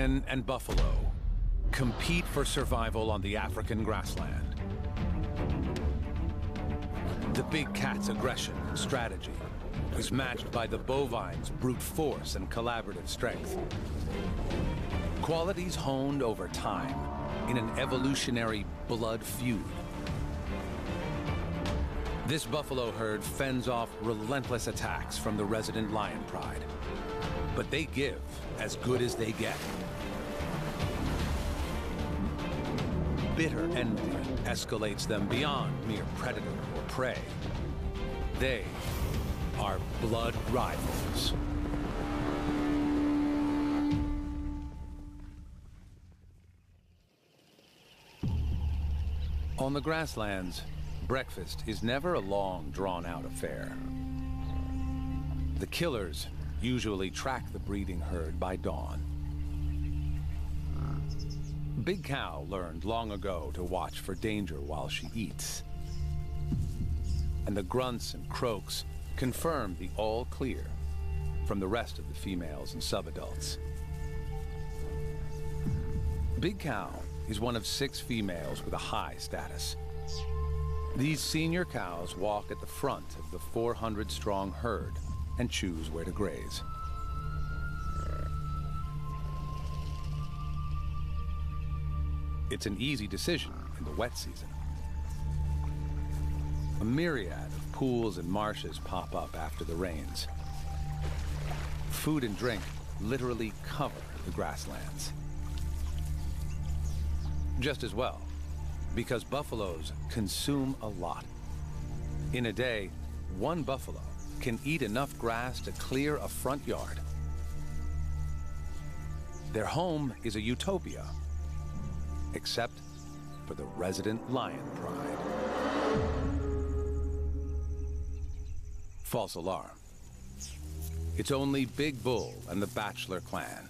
Lion and buffalo compete for survival on the African grassland. The big cat's aggression and strategy is matched by the bovine's brute force and collaborative strength. Qualities honed over time in an evolutionary blood feud. This buffalo herd fends off relentless attacks from the resident lion pride, but they give as good as they get. Bitter envy escalates them beyond mere predator or prey. They are blood rivals. On the grasslands, breakfast is never a long, drawn-out affair. The killers usually track the breeding herd by dawn. Big Cow learned long ago to watch for danger while she eats. And the grunts and croaks confirm the all clear from the rest of the females and subadults. Big Cow is one of 6 females with a high status. These senior cows walk at the front of the 400-strong herd and choose where to graze. It's an easy decision in the wet season. A myriad of pools and marshes pop up after the rains. Food and drink literally cover the grasslands. Just as well, because buffaloes consume a lot. In a day, one buffalo can eat enough grass to clear a front yard. Their home is a utopia, except for the resident lion pride. False alarm. It's only Big Bull and the Bachelor clan.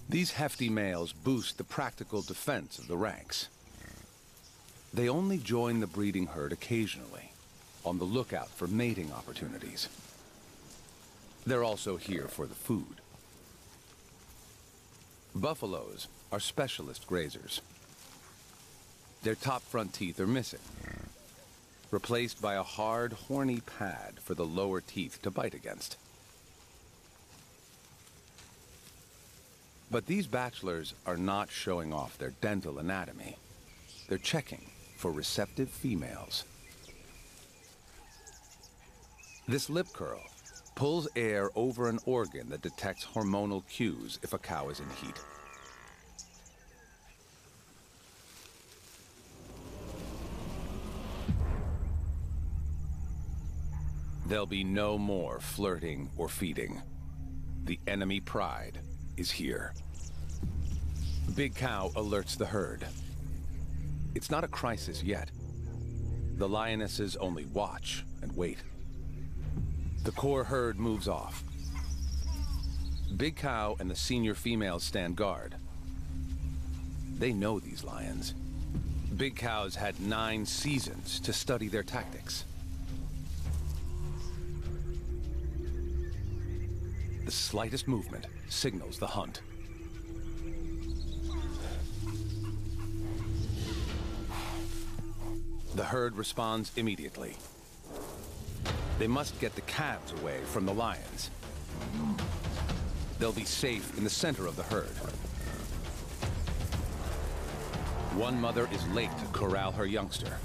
These hefty males boost the practical defense of the ranks. They only join the breeding herd occasionally, on the lookout for mating opportunities. They're also here for the food. Buffaloes are specialist grazers. Their top front teeth are missing, replaced by a hard, horny pad for the lower teeth to bite against. But these bachelors are not showing off their dental anatomy. They're checking for receptive females. This lip curl pulls air over an organ that detects hormonal cues if a cow is in heat. There'll be no more flirting or feeding. The enemy pride is here. Big Cow alerts the herd. It's not a crisis yet. The lionesses only watch and wait. The core herd moves off. Big Cow and the senior females stand guard. They know these lions. Big Cow's had 9 seasons to study their tactics. The slightest movement signals the hunt. The herd responds immediately. They must get the calves away from the lions. They'll be safe in the center of the herd. One mother is late to corral her youngster,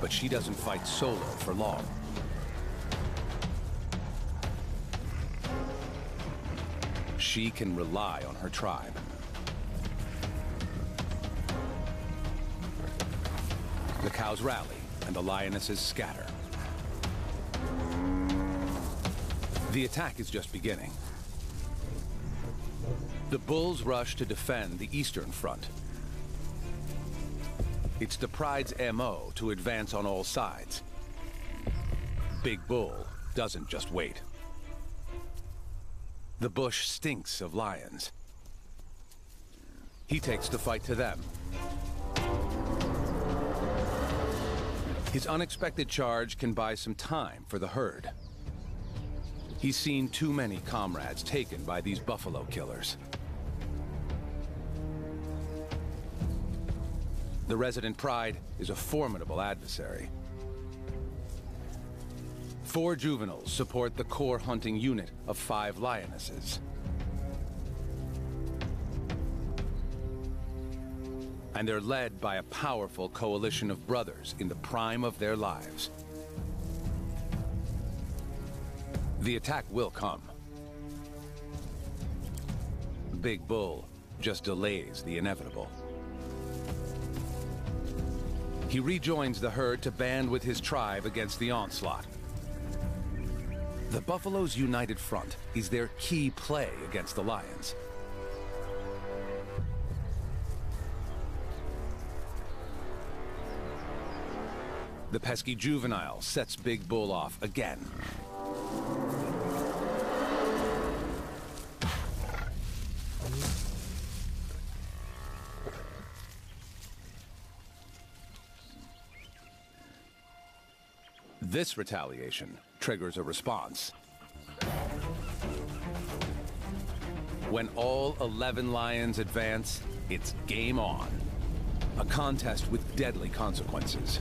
but she doesn't fight solo for long. She can rely on her tribe. The cows rally, and the lionesses scatter. The attack is just beginning. The bulls rush to defend the eastern front. It's the pride's MO to advance on all sides. Big Bull doesn't just wait. The bush stinks of lions. He takes the fight to them. His unexpected charge can buy some time for the herd. He's seen too many comrades taken by these buffalo killers. The resident pride is a formidable adversary. 4 juveniles support the core hunting unit of 5 lionesses. And they're led by a powerful coalition of brothers in the prime of their lives. The attack will come. Big Bull just delays the inevitable. He rejoins the herd to band with his tribe against the onslaught. The buffalo's united front is their key play against the lions. The pesky juvenile sets Big Bull off again. This retaliation triggers a response. When all 11 lions advance, it's game on. A contest with deadly consequences.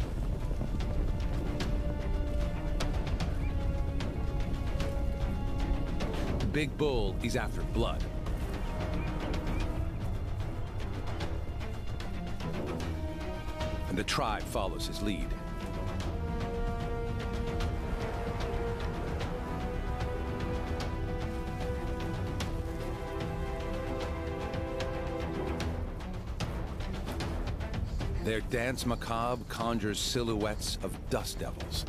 Big Bull is after blood. And the tribe follows his lead. Their dance macabre conjures silhouettes of dust devils.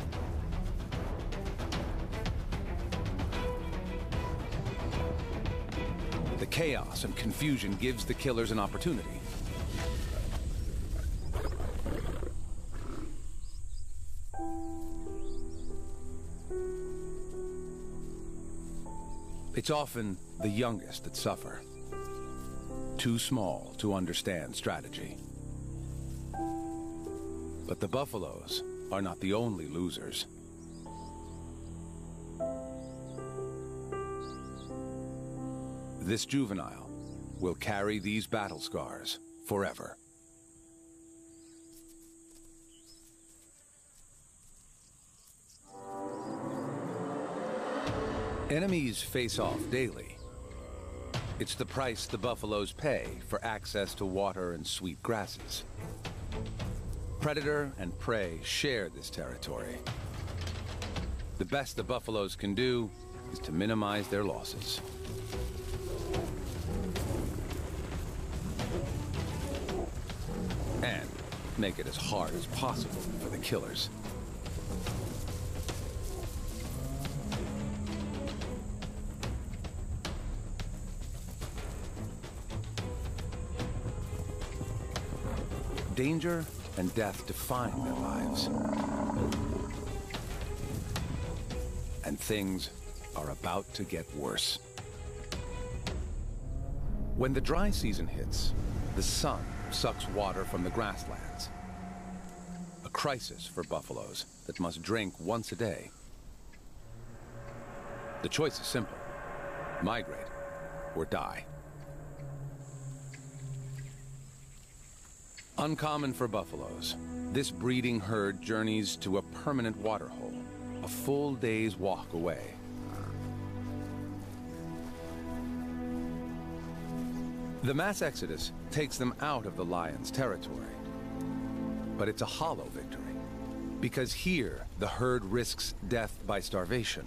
The chaos and confusion gives the killers an opportunity. It's often the youngest that suffer. Too small to understand strategy. But the buffaloes are not the only losers. This juvenile will carry these battle scars forever. Enemies face off daily. It's the price the buffaloes pay for access to water and sweet grasses. Predator and prey share this territory. The best the buffaloes can do is to minimize their losses. And make it as hard as possible for the killers. Danger and death define their lives. And things are about to get worse. When the dry season hits, the sun sucks water from the grasslands. A crisis for buffaloes that must drink once a day. The choice is simple: migrate or die. Uncommon for buffaloes, this breeding herd journeys to a permanent waterhole, a full day's walk away. The mass exodus takes them out of the lions' territory. But it's a hollow victory, because here the herd risks death by starvation.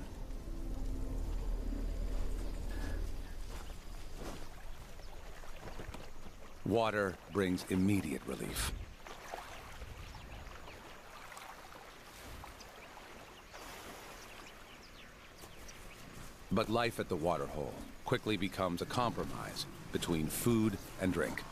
Water brings immediate relief. But life at the waterhole quickly becomes a compromise between food and drink.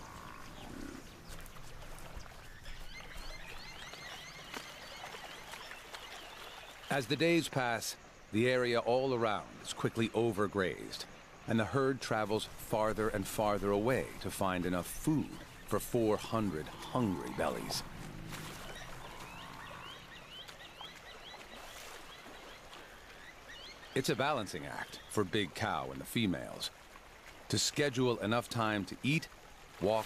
As the days pass, the area all around is quickly overgrazed, and the herd travels farther and farther away to find enough food for 400 hungry bellies. It's a balancing act for Big Cow and the females to schedule enough time to eat, walk,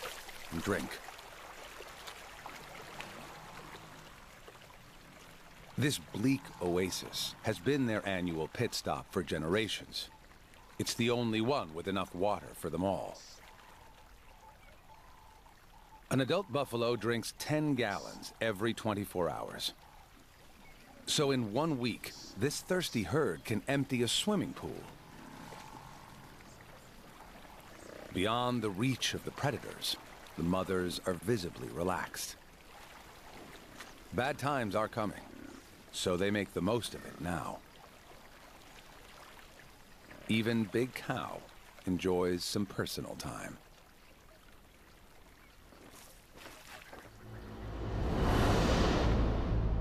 and drink. This bleak oasis has been their annual pit stop for generations. It's the only one with enough water for them all. An adult buffalo drinks 10 gallons every 24 hours. So in 1 week, this thirsty herd can empty a swimming pool. Beyond the reach of the predators, the mothers are visibly relaxed. Bad times are coming, so they make the most of it now. Even Big Cow enjoys some personal time.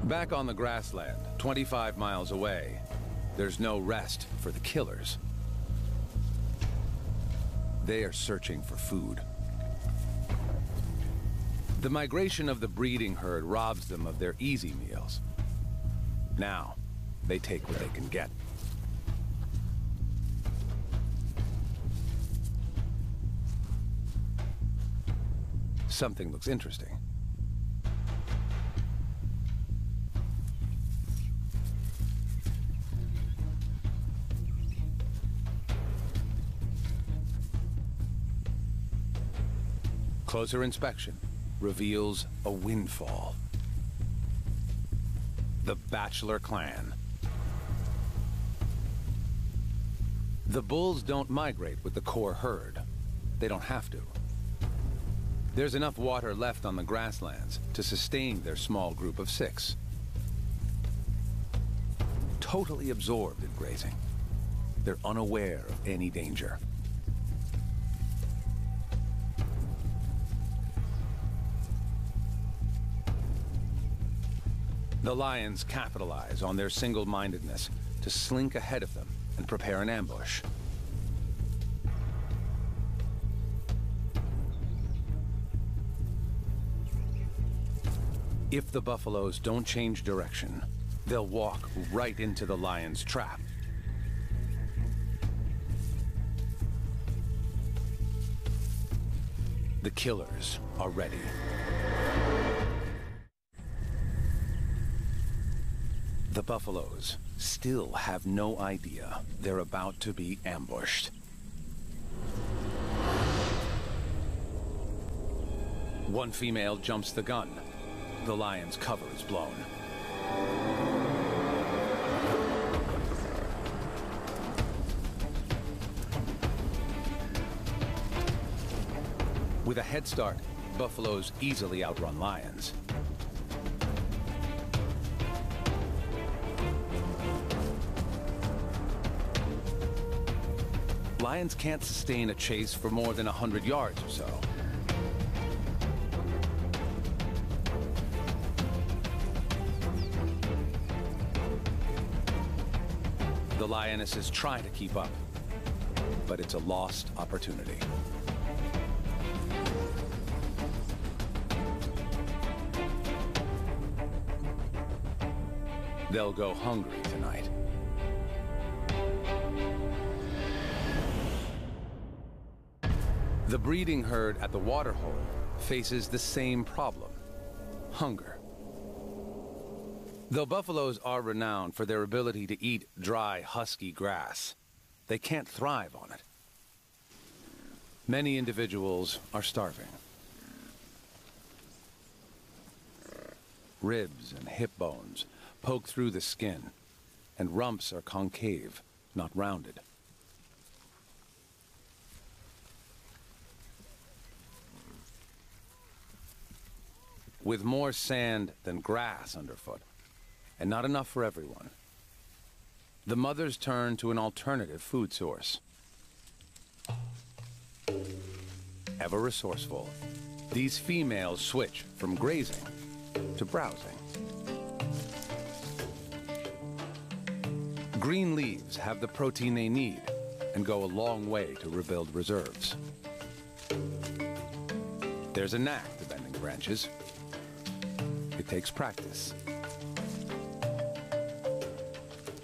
Back on the grassland, 25 miles away, there's no rest for the killers. They are searching for food. The migration of the breeding herd robs them of their easy meals. Now, they take what they can get. Something looks interesting. Closer inspection reveals a windfall. The Bachelor clan. The bulls don't migrate with the core herd. They don't have to. There's enough water left on the grasslands to sustain their small group of 6. Totally absorbed in grazing. They're unaware of any danger. The lions capitalize on their single-mindedness to slink ahead of them and prepare an ambush. If the buffaloes don't change direction, they'll walk right into the lion's trap. The killers are ready. The buffaloes still have no idea they're about to be ambushed. One female jumps the gun. The lion's cover is blown. With a head start, buffaloes easily outrun lions. Lions can't sustain a chase for more than 100 yards or so. The lionesses try to keep up, but it's a lost opportunity. They'll go hungry tonight. The breeding herd at the waterhole faces the same problem: hunger. Though buffaloes are renowned for their ability to eat dry, husky grass, they can't thrive on it. Many individuals are starving. Ribs and hip bones poke through the skin, and rumps are concave, not rounded. With more sand than grass underfoot, and not enough for everyone, the mothers turn to an alternative food source. Ever resourceful, these females switch from grazing to browsing. Green leaves have the protein they need and go a long way to rebuild reserves. There's a knack to bending branches. It takes practice.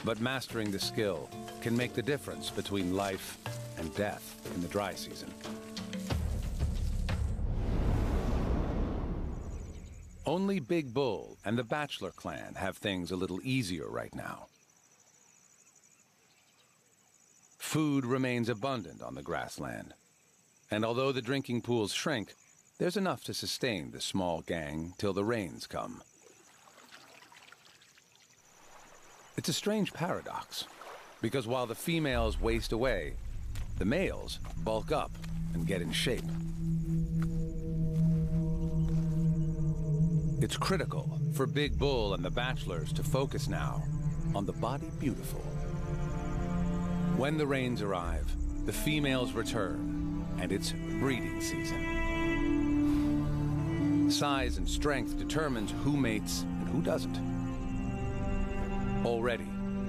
But mastering the skill can make the difference between life and death in the dry season. Only Only Big Bull and the Bachelor clan have things a little easier right now. Food remains abundant on the grassland, and although the drinking pools shrink, there's enough to sustain the small gang till the rains come. It's a strange paradox, because while the females waste away, the males bulk up and get in shape. It's critical for Big Bull and the Bachelors to focus now on the body beautiful. When the rains arrive, the females return, and it's breeding season. Size and strength determines who mates and who doesn't. Already,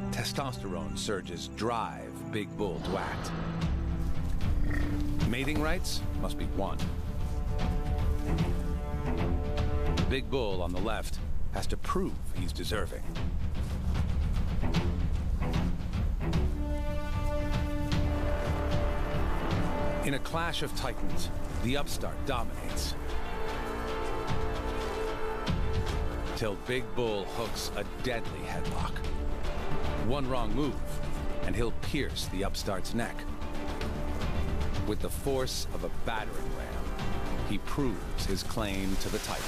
testosterone surges drive Big Bull to act. Mating rights must be won. Big Bull on the left has to prove he's deserving. In a clash of titans, the upstart dominates. Till Big Bull hooks a deadly headlock. One wrong move, and he'll pierce the upstart's neck. With the force of a battering ram, he proves his claim to the title.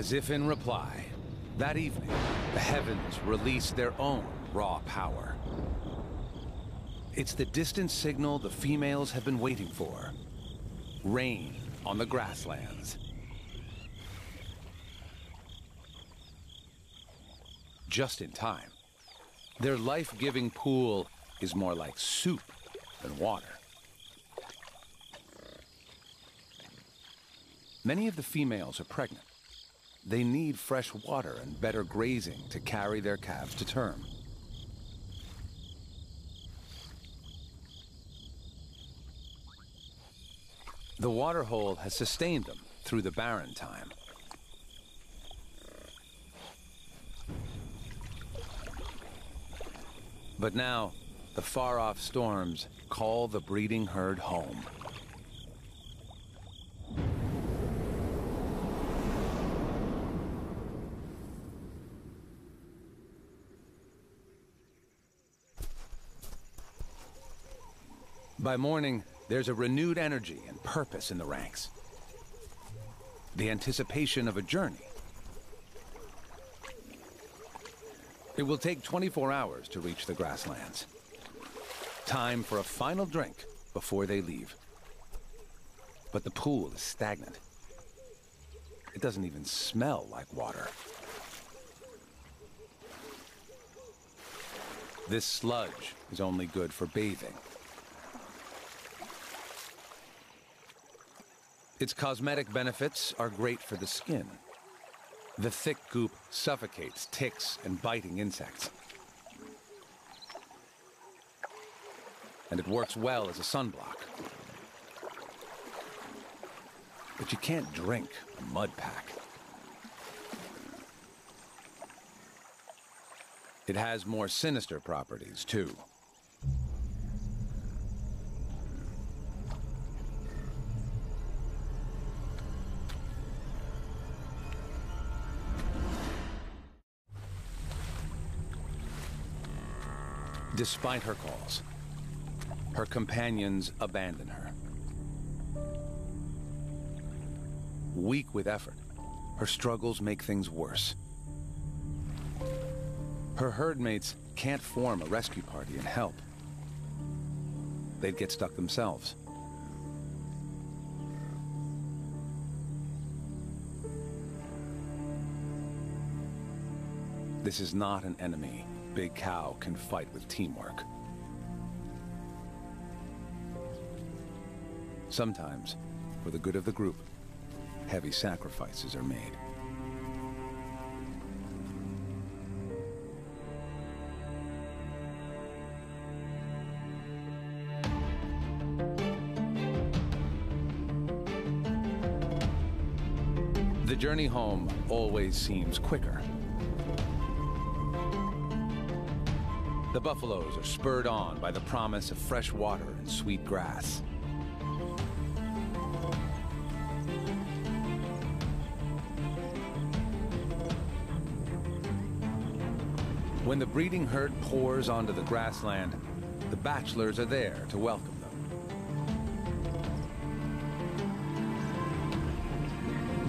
As if in reply, that evening, the heavens release their own raw power. It's the distant signal the females have been waiting for. Rain on the grasslands. Just in time. Their life-giving pool is more like soup than water. Many of the females are pregnant. They need fresh water and better grazing to carry their calves to term. The water hole has sustained them through the barren time. But now, the far-off storms call the breeding herd home. By morning, there's a renewed energy and purpose in the ranks. The anticipation of a journey. It will take 24 hours to reach the grasslands. Time for a final drink before they leave. But the pool is stagnant. It doesn't even smell like water. This sludge is only good for bathing. Its cosmetic benefits are great for the skin. The thick goop suffocates ticks and biting insects. And it works well as a sunblock. But you can't drink a mud pack. It has more sinister properties, too. Despite her calls, her companions abandon her. Weak with effort, her struggles make things worse. Her herdmates can't form a rescue party and help. They'd get stuck themselves. This is not an enemy Big Cow can fight with teamwork. Sometimes, for the good of the group, heavy sacrifices are made. The journey home always seems quicker. The buffaloes are spurred on by the promise of fresh water and sweet grass. When the breeding herd pours onto the grassland, the bachelors are there to welcome them.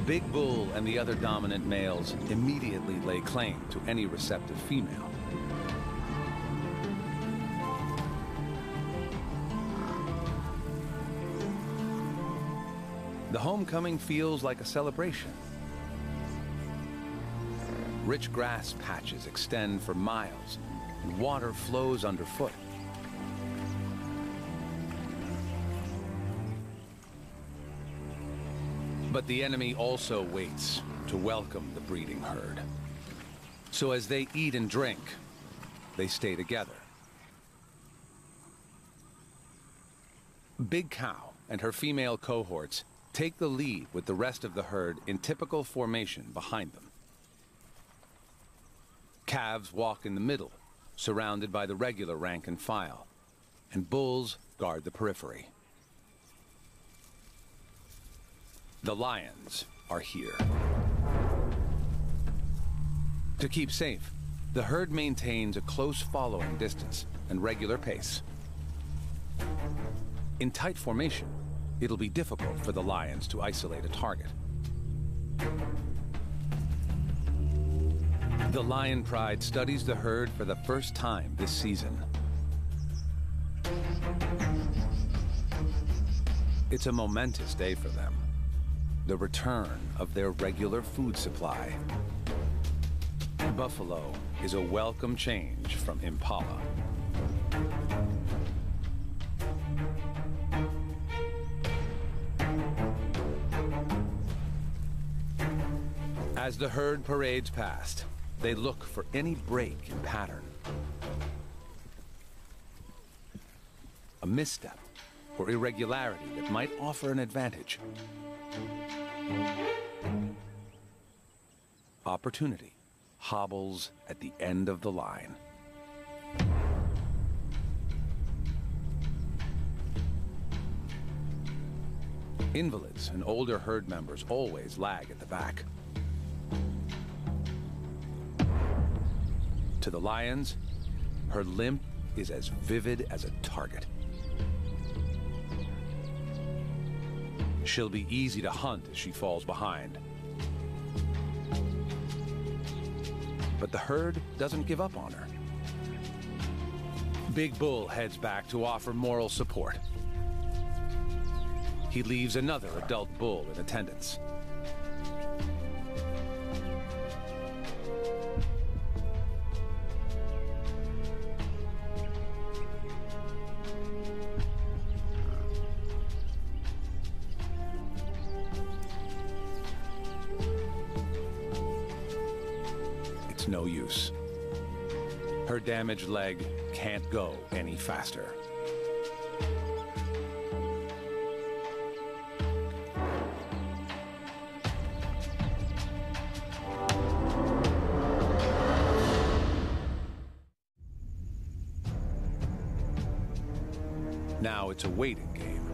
Big Bull and the other dominant males immediately lay claim to any receptive female. The homecoming feels like a celebration. Rich grass patches extend for miles, and water flows underfoot. But the enemy also waits to welcome the breeding herd. So as they eat and drink, they stay together. Big Cow and her female cohorts take the lead with the rest of the herd in typical formation behind them. Calves walk in the middle, surrounded by the regular rank and file, and bulls guard the periphery. The lions are here. To keep safe, the herd maintains a close following distance and regular pace. In tight formation, it'll be difficult for the lions to isolate a target. The Lion Pride studies the herd for the first time this season. It's a momentous day for them. The return of their regular food supply. Buffalo is a welcome change from impala. As the herd parades past, they look for any break in pattern. A misstep or irregularity that might offer an advantage. Opportunity hobbles at the end of the line. Invalids and older herd members always lag at the back. To the lions, her limp is as vivid as a target. She'll be easy to hunt as she falls behind. But the herd doesn't give up on her. Big Bull heads back to offer moral support. He leaves another adult bull in attendance. No use. Her damaged leg can't go any faster. Now it's a waiting game.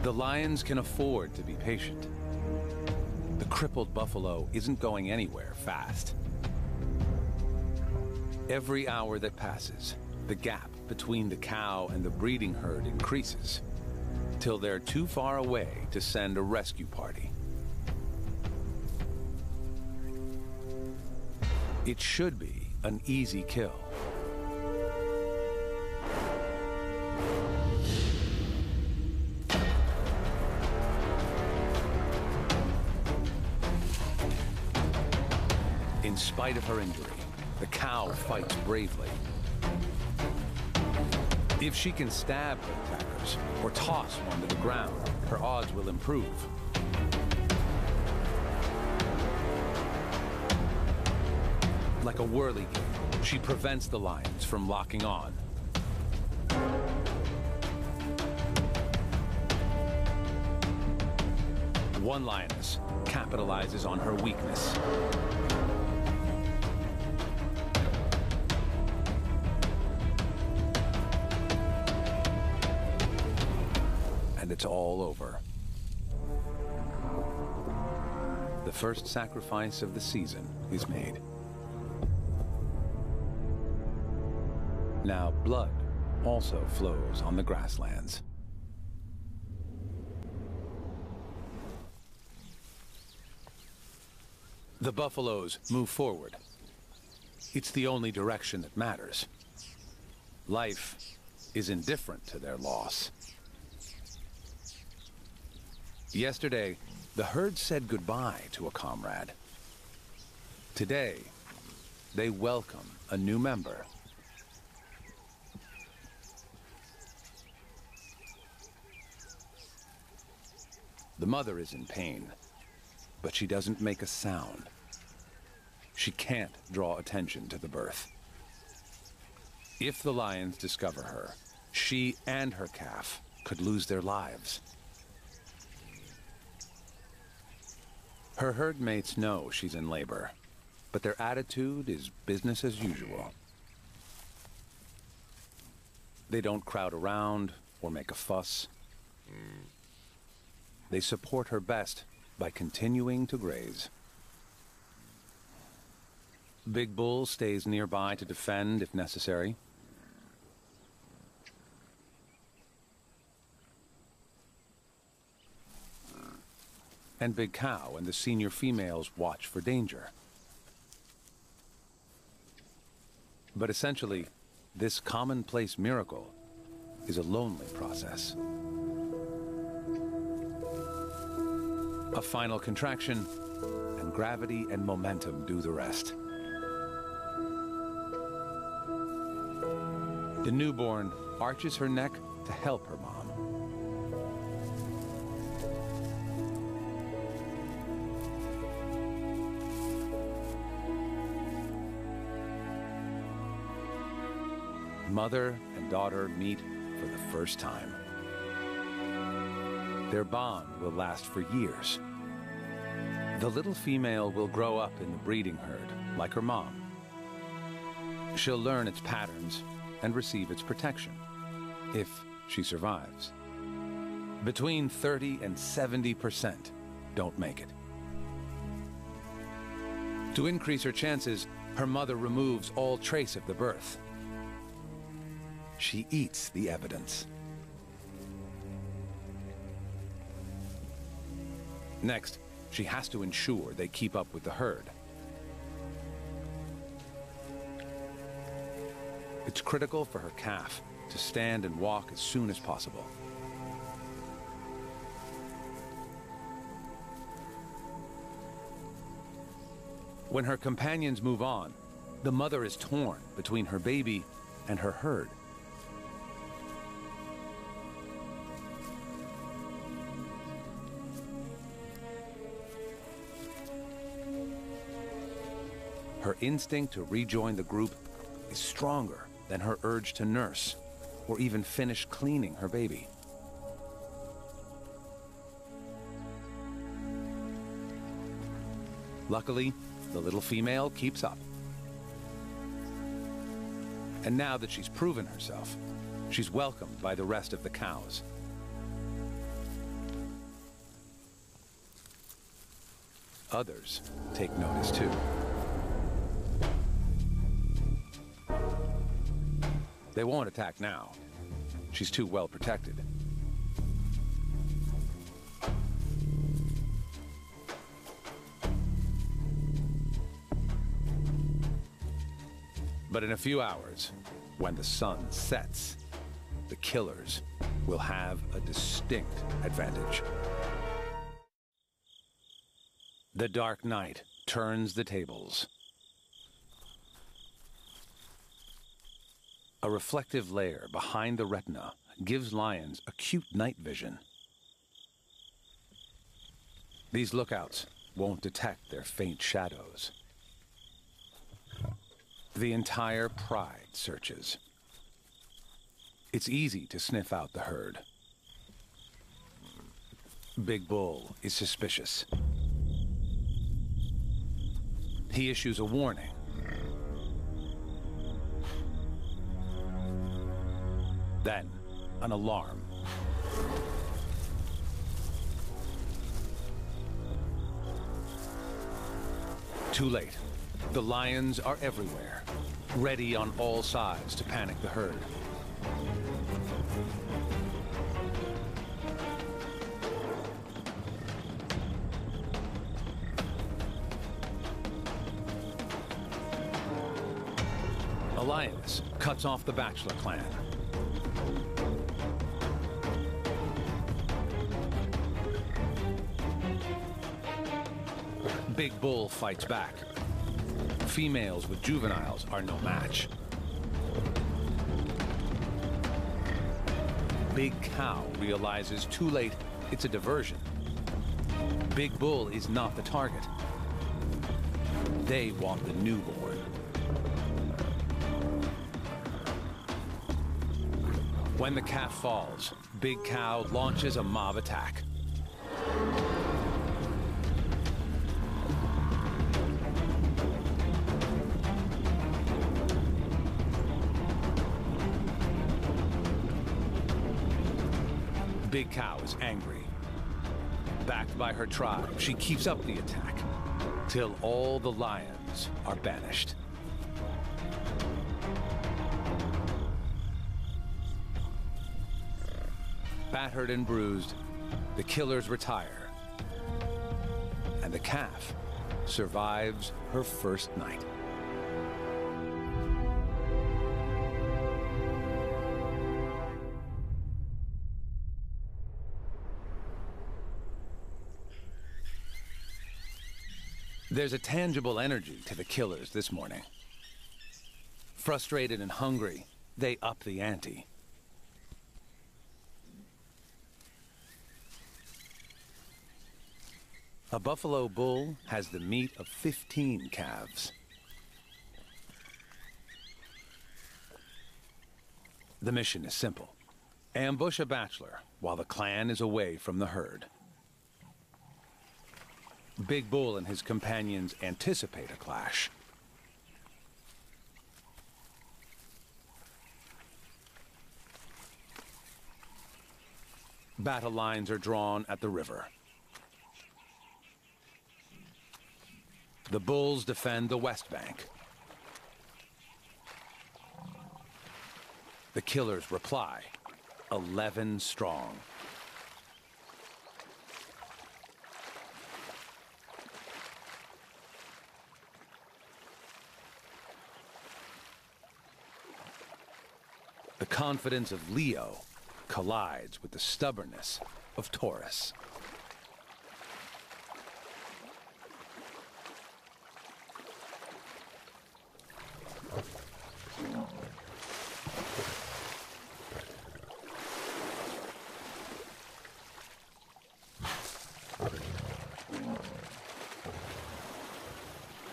The lions can afford to be patient. The crippled buffalo isn't going anywhere fast. Every hour that passes, the gap between the cow and the breeding herd increases, till they're too far away to send a rescue party. It should be an easy kill. In spite of her injury, the cow fights bravely. If she can stab her attackers or toss one to the ground, her odds will improve. Like a whirligig, she prevents the lions from locking on. One lioness capitalizes on her weakness. And it's all over. The first sacrifice of the season is made. Now blood also flows on the grasslands. The buffaloes move forward. It's the only direction that matters. Life is indifferent to their loss. Yesterday, the herd said goodbye to a comrade. Today, they welcome a new member. The mother is in pain, but she doesn't make a sound. She can't draw attention to the birth. If the lions discover her, she and her calf could lose their lives. Her herd mates know she's in labor, but their attitude is business as usual. They don't crowd around or make a fuss. They support her best by continuing to graze. Big Bull stays nearby to defend if necessary. And Big Cow and the senior females watch for danger. But essentially, this commonplace miracle is a lonely process. A final contraction, and gravity and momentum do the rest. The newborn arches her neck to help her mom. Mother and daughter meet for the first time. Their bond will last for years. The little female will grow up in the breeding herd, like her mom. She'll learn its patterns and receive its protection, if she survives. Between 30 and 70% don't make it. To increase her chances, her mother removes all trace of the birth. She eats the evidence. Next, she has to ensure they keep up with the herd. It's critical for her calf to stand and walk as soon as possible. When her companions move on, the mother is torn between her baby and her herd. Her instinct to rejoin the group is stronger than her urge to nurse or even finish cleaning her baby. Luckily, the little female keeps up. And now that she's proven herself, she's welcomed by the rest of the cows. Others take notice too. They won't attack now. She's too well protected. But in a few hours, when the sun sets, the killers will have a distinct advantage. The dark night turns the tables. A reflective layer behind the retina gives lions acute night vision. These lookouts won't detect their faint shadows. The entire pride searches. It's easy to sniff out the herd. Big Bull is suspicious. He issues a warning. Then, an alarm. Too late. The lions are everywhere, ready on all sides to panic the herd. A lioness cuts off the bachelor clan. Big Bull fights back. Females with juveniles are no match. Big Cow realizes too late it's a diversion. Big Bull is not the target. They want the newborn. When the calf falls, Big Cow launches a mob attack. Big Cow is angry. Backed by her tribe, she keeps up the attack till all the lions are banished. Battered and bruised, the killers retire, and the calf survives her first night. There's a tangible energy to the killers this morning. Frustrated and hungry, they up the ante. A buffalo bull has the meat of 15 calves. The mission is simple. Ambush a bachelor while the clan is away from the herd. Big Bull and his companions anticipate a clash. Battle lines are drawn at the river. The bulls defend the west bank. The killers reply, 11 strong. The confidence of Leo collides with the stubbornness of Taurus.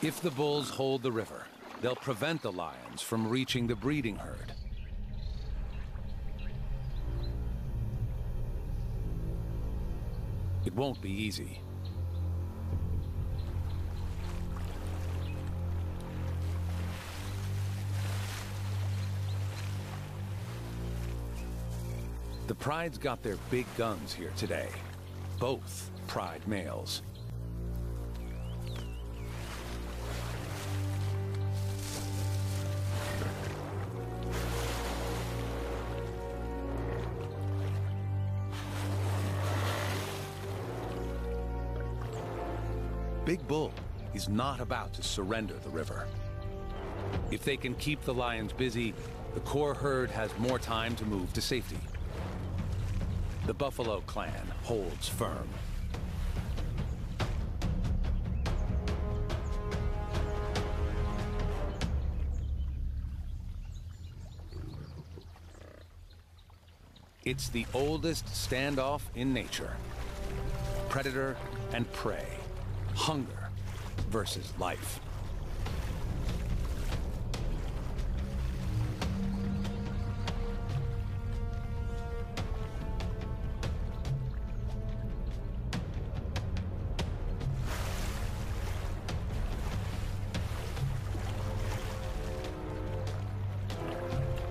If the bulls hold the river, they'll prevent the lions from reaching the breeding herd. It won't be easy. The Pride's got their big guns here today. Both Pride males. Big Bull is not about to surrender the river. If they can keep the lions busy, the core herd has more time to move to safety. The Buffalo clan holds firm. It's the oldest standoff in nature. Predator and prey. Hunger versus life.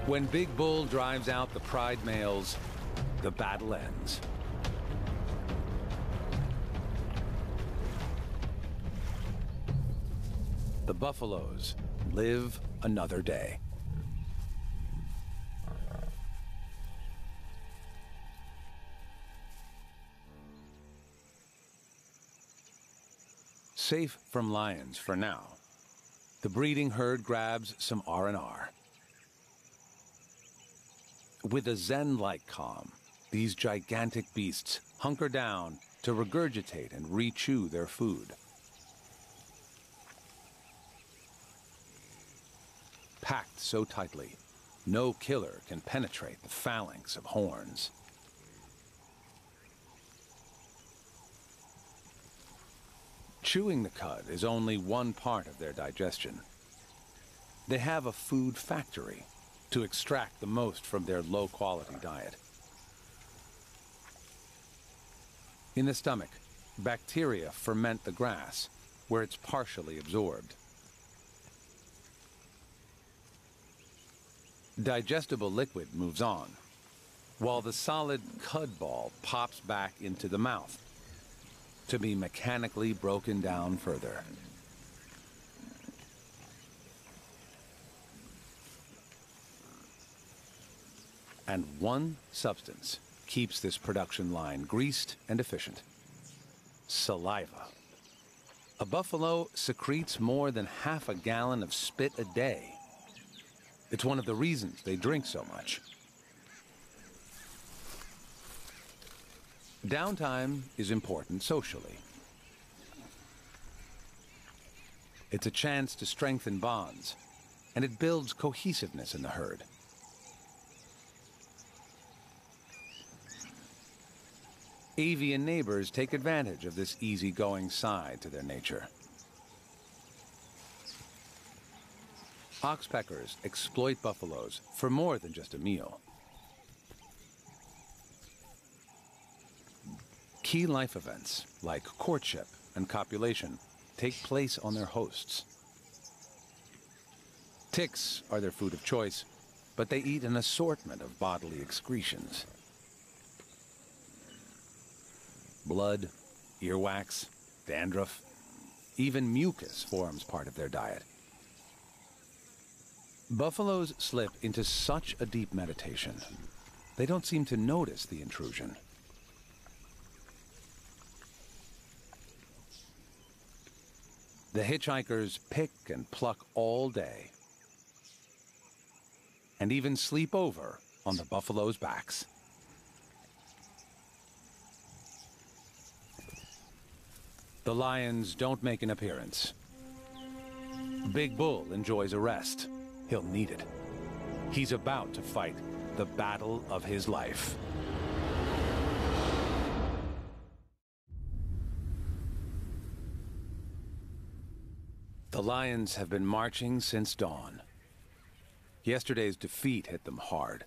When Big Bull drives out the pride males, the battle ends. The buffaloes live another day. Safe from lions for now, the breeding herd grabs some R&R. With a zen-like calm, these gigantic beasts hunker down to regurgitate and re-chew their food. Packed so tightly, no killer can penetrate the phalanx of horns. Chewing the cud is only one part of their digestion. They have a food factory to extract the most from their low-quality diet. In the stomach, bacteria ferment the grass, where it's partially absorbed. Digestible liquid moves on, while the solid cud ball pops back into the mouth, to be mechanically broken down further. And one substance keeps this production line greased and efficient: saliva. A buffalo secretes more than half a gallon of spit a day. It's one of the reasons they drink so much. Downtime is important socially. It's a chance to strengthen bonds, and it builds cohesiveness in the herd. Avian neighbors take advantage of this easygoing side to their nature. Oxpeckers exploit buffaloes for more than just a meal. Key life events, like courtship and copulation, take place on their hosts. Ticks are their food of choice, but they eat an assortment of bodily excretions. Blood, earwax, dandruff, even mucus forms part of their diet. Buffaloes slip into such a deep meditation, they don't seem to notice the intrusion. The hitchhikers pick and pluck all day, and even sleep over on the buffaloes' backs. The lions don't make an appearance. Big Bull enjoys a rest. He'll need it. He's about to fight the battle of his life. The lions have been marching since dawn. Yesterday's defeat hit them hard.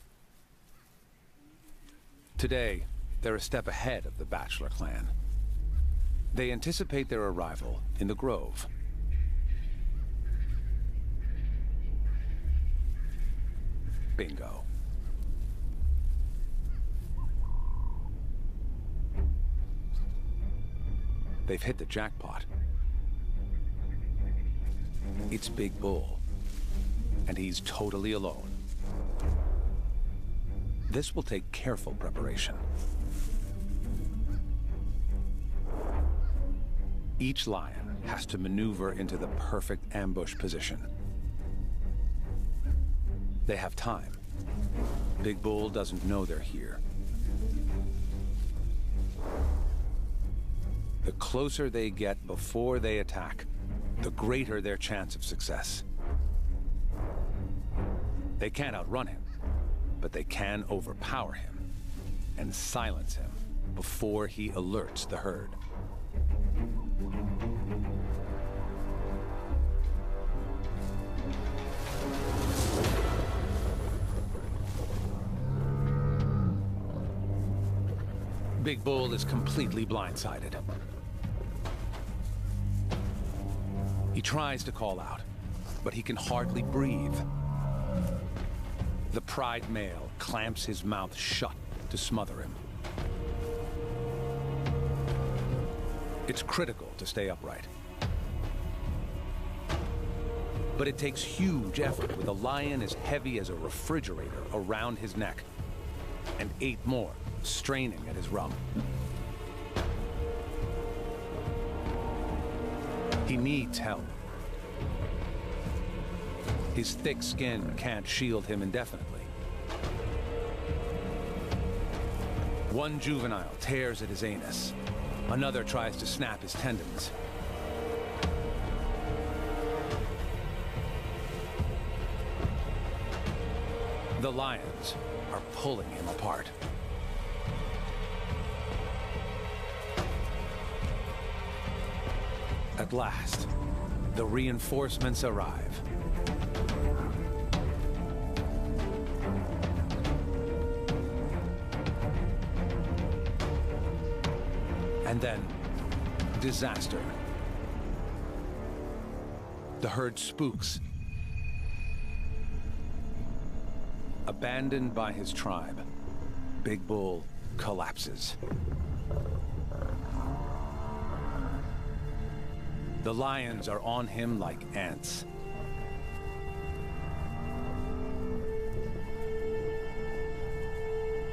Today, they're a step ahead of the Bachelor clan. They anticipate their arrival in the grove. Bingo. They've hit the jackpot. It's Big Bull, and he's totally alone. This will take careful preparation. Each lion has to maneuver into the perfect ambush position. They have time. Big Bull doesn't know they're here. The closer they get before they attack, the greater their chance of success. They can't outrun him, but they can overpower him and silence him before he alerts the herd. Big Bull is completely blindsided. He tries to call out, but he can hardly breathe. The pride male clamps his mouth shut to smother him. It's critical to stay upright. But it takes huge effort with a lion as heavy as a refrigerator around his neck, and 8 more straining at his rump. He needs help. His thick skin can't shield him indefinitely. One juvenile tears at his anus. Another tries to snap his tendons. The lions are pulling him apart. At last, the reinforcements arrive. And then, disaster. The herd spooks. Abandoned by his tribe, Big Bull collapses. The lions are on him like ants.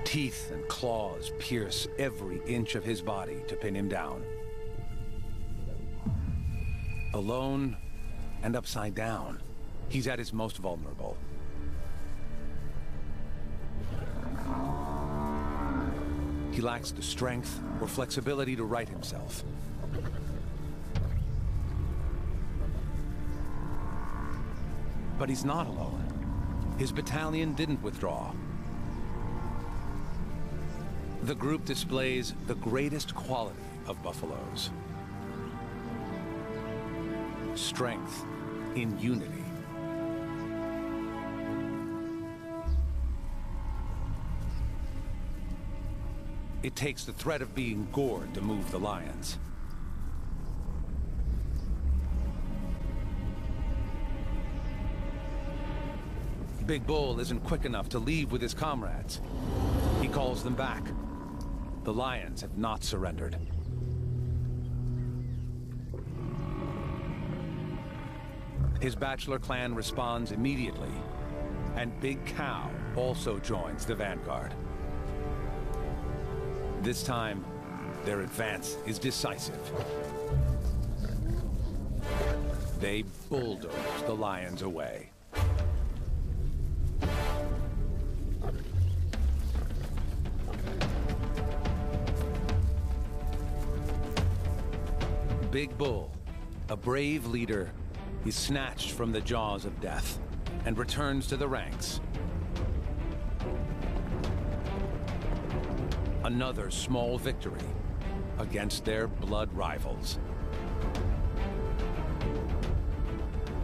Teeth and claws pierce every inch of his body to pin him down. Alone and upside down, he's at his most vulnerable. He lacks the strength or flexibility to right himself. But he's not alone. His battalion didn't withdraw. The group displays the greatest quality of buffaloes: strength in unity. It takes the threat of being gored to move the lions. Big Bull isn't quick enough to leave with his comrades. He calls them back. The lions have not surrendered. His bachelor clan responds immediately, and Big Cow also joins the vanguard. This time, their advance is decisive. They bulldoze the lions away. Big Bull, a brave leader, is snatched from the jaws of death and returns to the ranks. Another small victory against their blood rivals.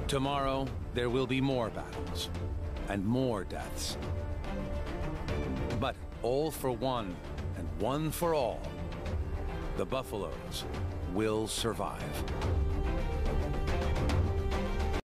Tomorrow, there will be more battles and more deaths. But all for one and one for all, the buffaloes will survive.